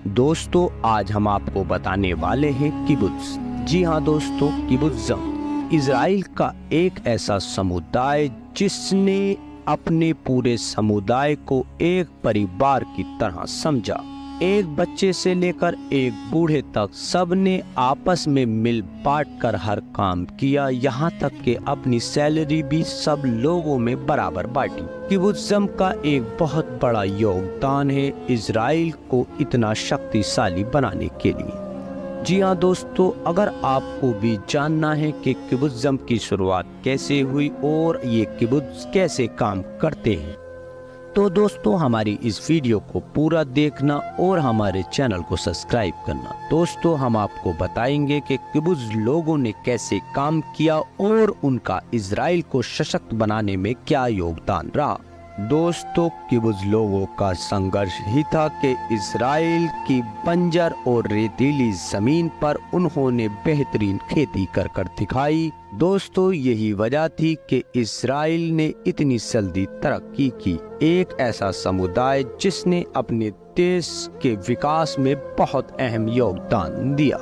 दोस्तों आज हम आपको बताने वाले हैं किबुत्ज। जी हाँ दोस्तों, किबुत्ज़म इज़राइल का एक ऐसा समुदाय जिसने अपने पूरे समुदाय को एक परिवार की तरह समझा। एक बच्चे से लेकर एक बूढ़े तक सबने आपस में मिल बांट कर हर काम किया, यहाँ तक कि अपनी सैलरी भी सब लोगों में बराबर बांटी। किबुत्ज़म का एक बहुत बड़ा योगदान है इज़राइल को इतना शक्तिशाली बनाने के लिए। जी हाँ दोस्तों, अगर आपको भी जानना है कि किबुत्ज़म की शुरुआत कैसे हुई और ये किबुत्ज़ कैसे काम करते हैं, तो दोस्तों हमारी इस वीडियो को पूरा देखना और हमारे चैनल को सब्सक्राइब करना। दोस्तों हम आपको बताएंगे कि किबुत्ज़ लोगों ने कैसे काम किया और उनका इज़राइल को सशक्त बनाने में क्या योगदान रहा। दोस्तों किबुत्ज़ लोगों का संघर्ष ही था कि इज़राइल की बंजर और रेतीली जमीन पर उन्होंने बेहतरीन खेती कर दिखाई। दोस्तों यही वजह थी कि इज़राइल ने इतनी जल्दी तरक्की की। एक ऐसा समुदाय जिसने अपने देश के विकास में बहुत अहम योगदान दिया।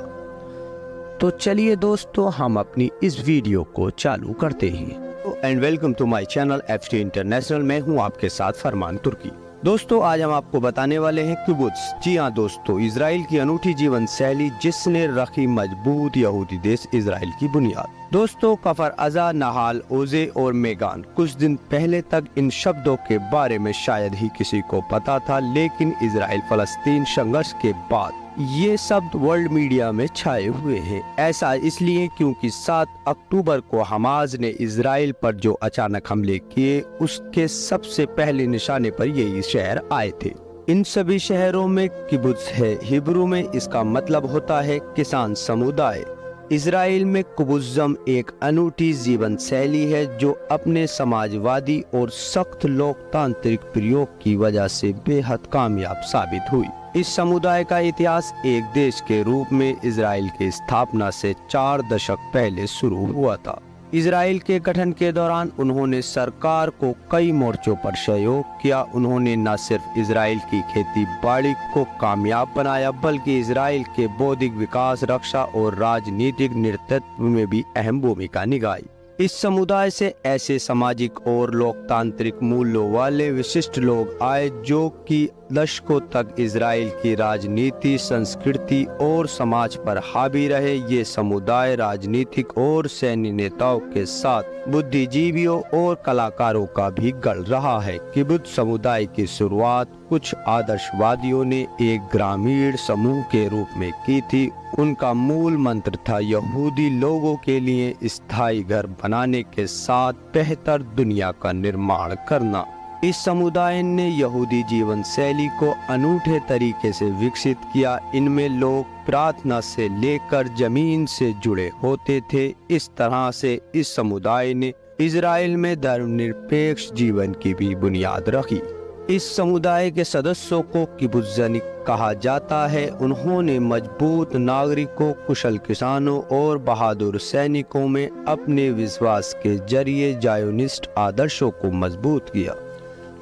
तो चलिए दोस्तों हम अपनी इस वीडियो को चालू करते हैं। And welcome to my channel FT international. मैं हूं आपके साथ फरमान तुर्की। दोस्तों आज हम आपको बताने वाले हैं किबुत्ज़। जी हाँ दोस्तों, इज़राइल की अनूठी जीवन शैली जिसने रखी मजबूत यहूदी देश इज़राइल की बुनियाद। दोस्तों कफर अजा, नहाल, ओजे और मेगान, कुछ दिन पहले तक इन शब्दों के बारे में शायद ही किसी को पता था, लेकिन इज़राइल फलस्तीन संघर्ष के बाद ये शब्द वर्ल्ड मीडिया में छाए हुए हैं। ऐसा इसलिए क्योंकि 7 अक्टूबर को हमास ने इज़राइल पर जो अचानक हमले किए उसके सबसे पहले निशाने पर यही शहर आए थे। इन सभी शहरों में किबुत्ज़ है। हिब्रू में इसका मतलब होता है किसान समुदाय। इज़राइल में किबुत्ज़म एक अनूठी जीवन शैली है जो अपने समाजवादी और सख्त लोकतांत्रिक प्रयोग की वजह से बेहद कामयाब साबित हुई। इस समुदाय का इतिहास एक देश के रूप में इज़राइल की स्थापना से 4 दशक पहले शुरू हुआ था। इज़राइल के गठन के दौरान उन्होंने सरकार को कई मोर्चों पर सहयोग किया। उन्होंने न सिर्फ इज़राइल की खेती बाड़ी को कामयाब बनाया बल्कि इज़राइल के बौद्धिक विकास, रक्षा और राजनीतिक नेतृत्व में भी अहम भूमिका निभाई। इस समुदाय से ऐसे सामाजिक और लोकतांत्रिक मूल्यों वाले विशिष्ट लोग आए जो कि दशकों तक इज़राइल की राजनीति, संस्कृति और समाज पर हावी रहे। ये समुदाय राजनीतिक और सैन्य नेताओं के साथ बुद्धिजीवियों और कलाकारों का भी गढ़ रहा है। किबुत्ज़ समुदाय की शुरुआत कुछ आदर्शवादियों ने एक ग्रामीण समूह के रूप में की थी। उनका मूल मंत्र था यहूदी लोगों के लिए स्थायी घर बनाने के साथ बेहतर दुनिया का निर्माण करना। इस समुदाय ने यहूदी जीवन शैली को अनूठे तरीके से विकसित किया। इनमें लोग प्रार्थना से लेकर जमीन से जुड़े होते थे। इस तरह से इस समुदाय ने इज़राइल में धर्मनिरपेक्ष जीवन की भी बुनियाद रखी। इस समुदाय के सदस्यों को किबुत्ज़निक कहा जाता है। उन्होंने मजबूत नागरिकों, कुशल किसानों और बहादुर सैनिकों में अपने विश्वास के जरिए ज़ायोनिस्ट आदर्शों को मजबूत किया।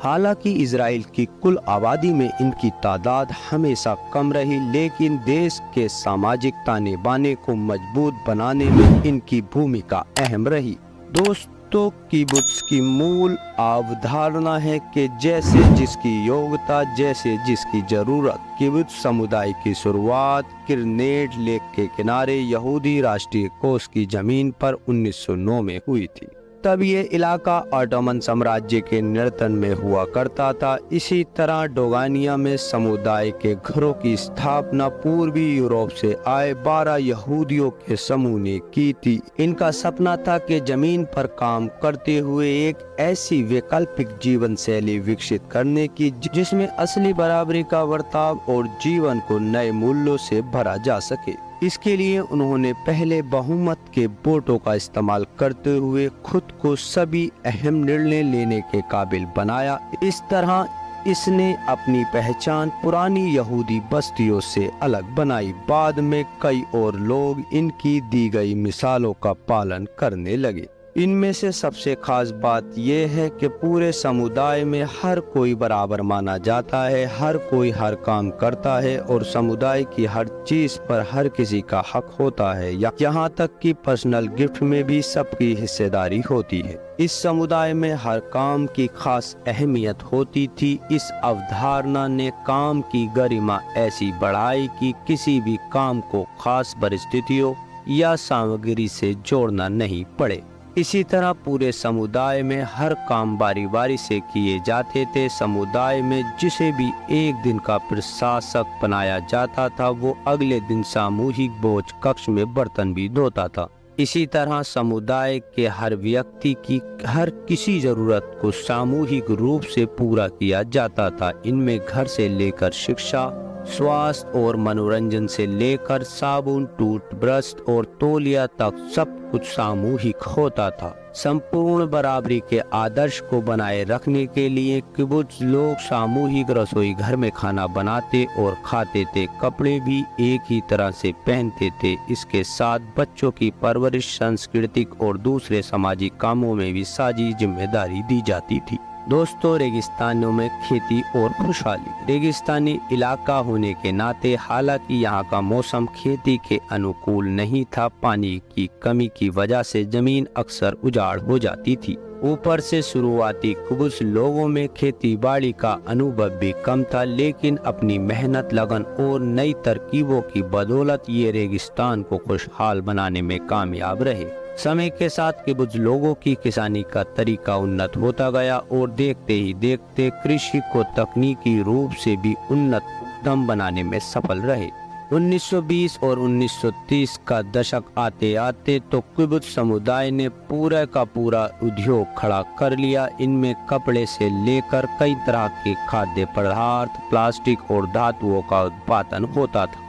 हालांकि इज़राइल की कुल आबादी में इनकी तादाद हमेशा कम रही, लेकिन देश के सामाजिक ताने बाने को मजबूत बनाने में इनकी भूमिका अहम रही। दोस्तों किबुत्ज़ की मूल अवधारणा है कि जैसे जिसकी योग्यता, जैसे जिसकी जरूरत। किबुत्ज़ समुदाय की शुरुआत किरनेट लेक के किनारे यहूदी राष्ट्रीय कोष की जमीन पर 1909 में हुई थी। तब ये इलाका ऑटोमन साम्राज्य के नियंत्रण में हुआ करता था। इसी तरह डोगानिया में समुदाय के घरों की स्थापना पूर्वी यूरोप से आए 12 यहूदियों के समूह ने की थी। इनका सपना था कि जमीन पर काम करते हुए एक ऐसी वैकल्पिक जीवन शैली विकसित करने की जिसमें असली बराबरी का बर्ताव और जीवन को नए मूल्यों से भरा जा सके। इसके लिए उन्होंने पहले बहुमत के वोटों का इस्तेमाल करते हुए खुद को सभी अहम निर्णय लेने के काबिल बनाया। इस तरह इसने अपनी पहचान पुरानी यहूदी बस्तियों से अलग बनाई। बाद में कई और लोग इनकी दी गई मिसालों का पालन करने लगे। इनमें से सबसे खास बात यह है कि पूरे समुदाय में हर कोई बराबर माना जाता है, हर कोई हर काम करता है और समुदाय की हर चीज पर हर किसी का हक होता है। यहाँ तक कि पर्सनल गिफ्ट में भी सबकी हिस्सेदारी होती है। इस समुदाय में हर काम की खास अहमियत होती थी। इस अवधारणा ने काम की गरिमा ऐसी बढ़ाई कि किसी भी काम को खास परिस्थितियों या सामग्री से जोड़ना नहीं पड़े। इसी तरह पूरे समुदाय में हर काम बारी बारी से किए जाते थे। समुदाय में जिसे भी एक दिन का प्रशासक बनाया जाता था वो अगले दिन सामूहिक भोज कक्ष में बर्तन भी धोता था। इसी तरह समुदाय के हर व्यक्ति की हर किसी जरूरत को सामूहिक रूप से पूरा किया जाता था। इनमें घर से लेकर शिक्षा, स्वास्थ्य और मनोरंजन से लेकर साबुन, टूथब्रश और तौलिया तक सब कुछ सामूहिक होता था। संपूर्ण बराबरी के आदर्श को बनाए रखने के लिए किबुत्ज लोग सामूहिक रसोई घर में खाना बनाते और खाते थे। कपड़े भी एक ही तरह से पहनते थे। इसके साथ बच्चों की परवरिश, सांस्कृतिक और दूसरे सामाजिक कामों में भी साझी जिम्मेदारी दी जाती थी। दोस्तों, रेगिस्तानों में खेती और खुशहाली। रेगिस्तानी इलाका होने के नाते हालांकि यहाँ का मौसम खेती के अनुकूल नहीं था। पानी की कमी की वजह से जमीन अक्सर उजाड़ हो जाती थी। ऊपर से शुरुआती किबुत्ज लोगों में खेती बाड़ी का अनुभव भी कम था, लेकिन अपनी मेहनत, लगन और नई तरकीबों की बदौलत ये रेगिस्तान को खुशहाल बनाने में कामयाब रहे। समय के साथ किबुत्ज लोगों की किसानी का तरीका उन्नत होता गया और देखते ही देखते कृषि को तकनीकी रूप से भी उन्नतम बनाने में सफल रहे। 1920 और 1930 का दशक आते आते तो किबुत्ज समुदाय ने पूरा का पूरा उद्योग खड़ा कर लिया। इनमें कपड़े से लेकर कई तरह के खाद्य पदार्थ, प्लास्टिक और धातुओं का उत्पादन होता था।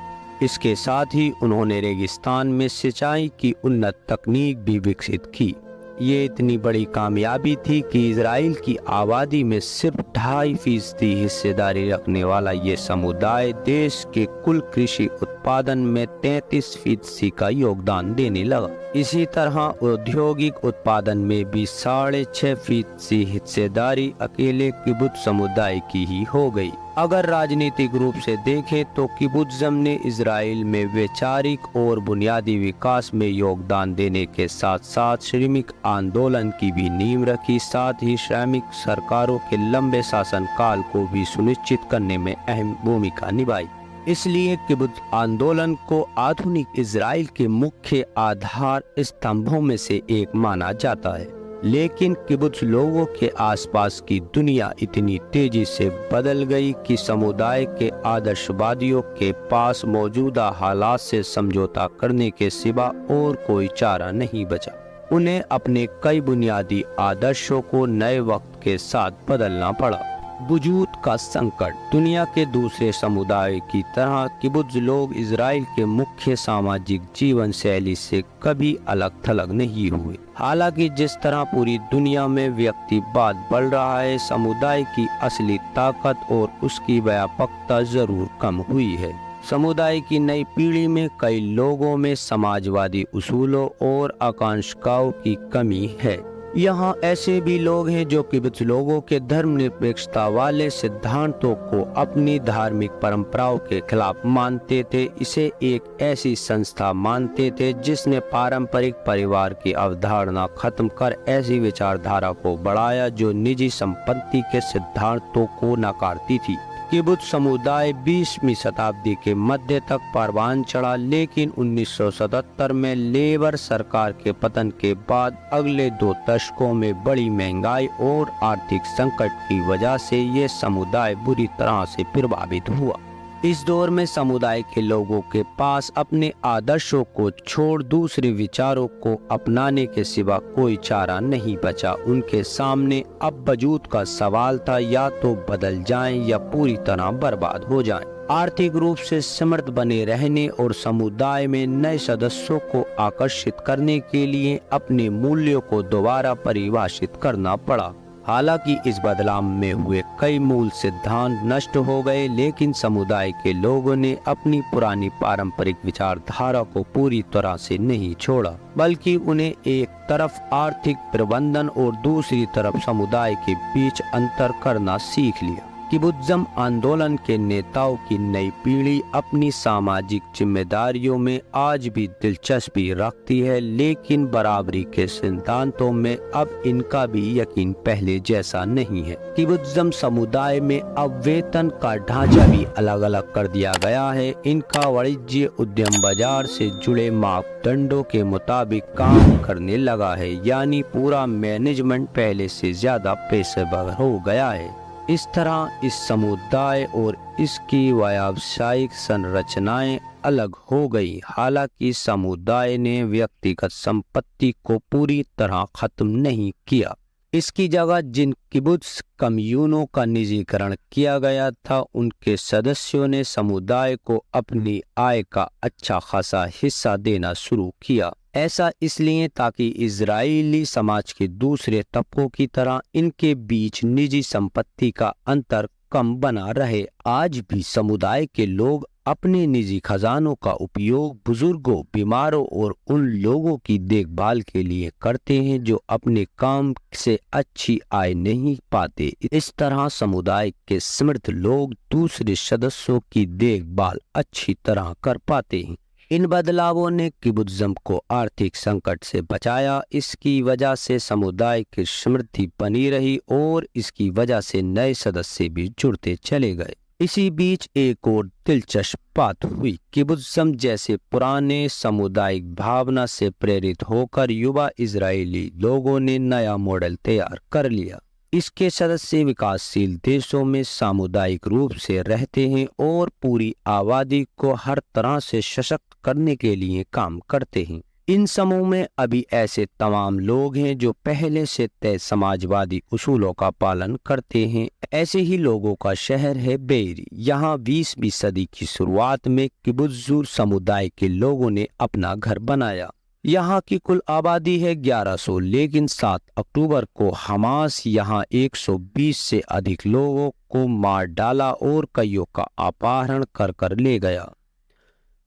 इसके साथ ही उन्होंने रेगिस्तान में सिंचाई की उन्नत तकनीक भी विकसित की। ये इतनी बड़ी कामयाबी थी कि इजराइल की आबादी में सिर्फ 2.5% हिस्सेदारी रखने वाला ये समुदाय देश के कुल कृषि उत्पादन में 33% का योगदान देने लगा। इसी तरह औद्योगिक उत्पादन में भी 6.5% हिस्सेदारी अकेले किबुत्ज समुदाय की ही हो गई। अगर राजनीतिक रूप से देखें तो किबुत्ज़म ने इजराइल में वैचारिक और बुनियादी विकास में योगदान देने के साथ साथ श्रमिक आंदोलन की भी नींव रखी। साथ ही श्रमिक सरकारों के लंबे शासन काल को भी सुनिश्चित करने में अहम भूमिका निभाई। इसलिए किबुत्ज आंदोलन को आधुनिक इजराइल के मुख्य आधार स्तंभों में से एक माना जाता है। लेकिन किबुत्ज लोगों के आसपास की दुनिया इतनी तेजी से बदल गई कि समुदाय के आदर्शवादियों के पास मौजूदा हालात से समझौता करने के सिवा और कोई चारा नहीं बचा। उन्हें अपने कई बुनियादी आदर्शों को नए वक्त के साथ बदलना पड़ा। वजूद का संकट। दुनिया के दूसरे समुदाय की तरह किबुत्ज लोग इजराइल के मुख्य सामाजिक जीवन शैली से कभी अलग थलग नहीं हुए। हालांकि जिस तरह पूरी दुनिया में व्यक्तिवाद बढ़ रहा है, समुदाय की असली ताकत और उसकी व्यापकता जरूर कम हुई है। समुदाय की नई पीढ़ी में कई लोगों में समाजवादी उसूलों और आकांक्षाओं की कमी है। यहाँ ऐसे भी लोग हैं जो किबुत्ज लोगों के धर्मनिरपेक्षता वाले सिद्धांतों को अपनी धार्मिक परंपराओं के खिलाफ मानते थे। इसे एक ऐसी संस्था मानते थे जिसने पारंपरिक परिवार की अवधारणा खत्म कर ऐसी विचारधारा को बढ़ाया जो निजी संपत्ति के सिद्धांतों को नकारती थी। किबुत्ज समुदाय 20वीं शताब्दी के मध्य तक परवान चढ़ा, लेकिन 1977 में लेबर सरकार के पतन के बाद अगले 2 दशकों में बड़ी महंगाई और आर्थिक संकट की वजह से ये समुदाय बुरी तरह से प्रभावित हुआ। इस दौर में समुदाय के लोगों के पास अपने आदर्शों को छोड़ दूसरे विचारों को अपनाने के सिवा कोई चारा नहीं बचा। उनके सामने अब वजूद का सवाल था, या तो बदल जाएं या पूरी तरह बर्बाद हो जाएं। आर्थिक रूप से समृद्ध बने रहने और समुदाय में नए सदस्यों को आकर्षित करने के लिए अपने मूल्यों को दोबारा परिभाषित करना पड़ा। हालांकि इस बदलाव में हुए कई मूल सिद्धांत नष्ट हो गए, लेकिन समुदाय के लोगों ने अपनी पुरानी पारंपरिक विचारधारा को पूरी तरह से नहीं छोड़ा, बल्कि उन्हें एक तरफ आर्थिक प्रबंधन और दूसरी तरफ समुदाय के बीच अंतर करना सीख लिया। किबुत्ज़म आंदोलन के नेताओं की नई पीढ़ी अपनी सामाजिक जिम्मेदारियों में आज भी दिलचस्पी रखती है, लेकिन बराबरी के सिद्धांतों में अब इनका भी यकीन पहले जैसा नहीं है। किबुत्ज़म समुदाय में अब वेतन का ढांचा भी अलग अलग कर दिया गया है। इनका वाणिज्य उद्यम बाजार से जुड़े मापदंडों के मुताबिक काम करने लगा है, यानी पूरा मैनेजमेंट पहले से ज्यादा पेशेवर हो गया है। इस तरह इस समुदाय और इसकी व्यावसायिक संरचनाएं अलग हो गई। हालांकि समुदाय ने व्यक्तिगत संपत्ति को पूरी तरह खत्म नहीं किया। इसकी जगह जिन किबुत्ज़ कम्यूनों का निजीकरण किया गया था, उनके सदस्यों ने समुदाय को अपनी आय का अच्छा खासा हिस्सा देना शुरू किया। ऐसा इसलिए ताकि इजरायली समाज के दूसरे तबकों की तरह इनके बीच निजी संपत्ति का अंतर कम बना रहे। आज भी समुदाय के लोग अपने निजी खजानों का उपयोग बुजुर्गों, बीमारों और उन लोगों की देखभाल के लिए करते हैं जो अपने काम से अच्छी आय नहीं पाते। इस तरह समुदाय के समृद्ध लोग दूसरे सदस्यों की देखभाल अच्छी तरह कर पाते हैं। इन बदलावों ने किबुत्ज़म को आर्थिक संकट से बचाया। इसकी वजह से समुदाय की समृद्धि बनी रही और इसकी वजह से नए सदस्य भी जुड़ते चले गए। इसी बीच एक और दिलचस्प बात हुई। किबुत्ज़म जैसे पुराने सामुदायिक भावना से प्रेरित होकर युवा इजरायली लोगों ने नया मॉडल तैयार कर लिया। इसके सदस्य विकासशील देशों में सामुदायिक रूप से रहते हैं और पूरी आबादी को हर तरह से सशक्त करने के लिए काम करते हैं। इन समूह में अभी ऐसे तमाम लोग हैं जो पहले से तय समाजवादी उसूलों का पालन करते हैं। ऐसे ही लोगों का शहर है बेरी। यहाँ 20वीं सदी की शुरुआत में किबुत्ज़ समुदाय के लोगों ने अपना घर बनाया। यहाँ की कुल आबादी है 1100, लेकिन 7 अक्टूबर को हमास यहाँ 120 से अधिक लोगों को मार डाला और कईयों का अपहरण कर ले गया।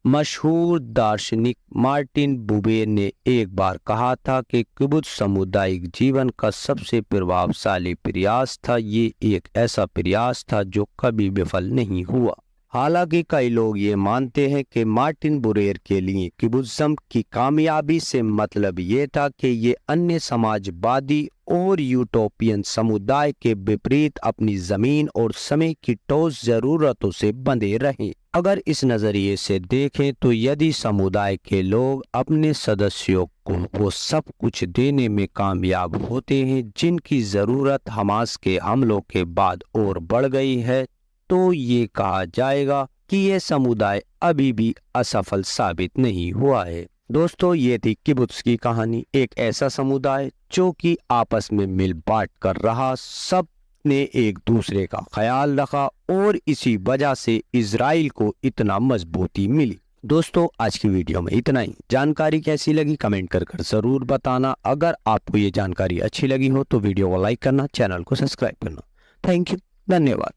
मशहूर दार्शनिक मार्टिन बुबर ने एक बार कहा था कि किबुत्ज़ सामुदायिक जीवन का सबसे प्रभावशाली प्रयास था। ये एक ऐसा प्रयास था जो कभी विफल नहीं हुआ। हालांकि कई लोग ये मानते हैं कि मार्टिन बुबर के लिए किबुत्ज़म की कामयाबी से मतलब ये था कि ये अन्य समाजवादी और यूटोपियन समुदाय के विपरीत अपनी जमीन और समय की ठोस जरूरतों से बंधे रहें। अगर इस नजरिए से देखें तो यदि समुदाय के लोग अपने सदस्यों को वो सब कुछ देने में कामयाब होते हैं जिनकी जरूरत हमास के हमलों के बाद और बढ़ गई है, तो ये कहा जाएगा कि यह समुदाय अभी भी असफल साबित नहीं हुआ है। दोस्तों, ये थी किबुत्ज़ की कहानी। एक ऐसा समुदाय जो कि आपस में मिल बांट कर रहा, सब ने एक दूसरे का ख्याल रखा और इसी वजह से इजराइल को इतना मजबूती मिली। दोस्तों, आज की वीडियो में इतना ही। जानकारी कैसी लगी कमेंट कर जरूर बताना। अगर आपको ये जानकारी अच्छी लगी हो तो वीडियो को लाइक करना, चैनल को सब्सक्राइब करना। थैंक यू, धन्यवाद।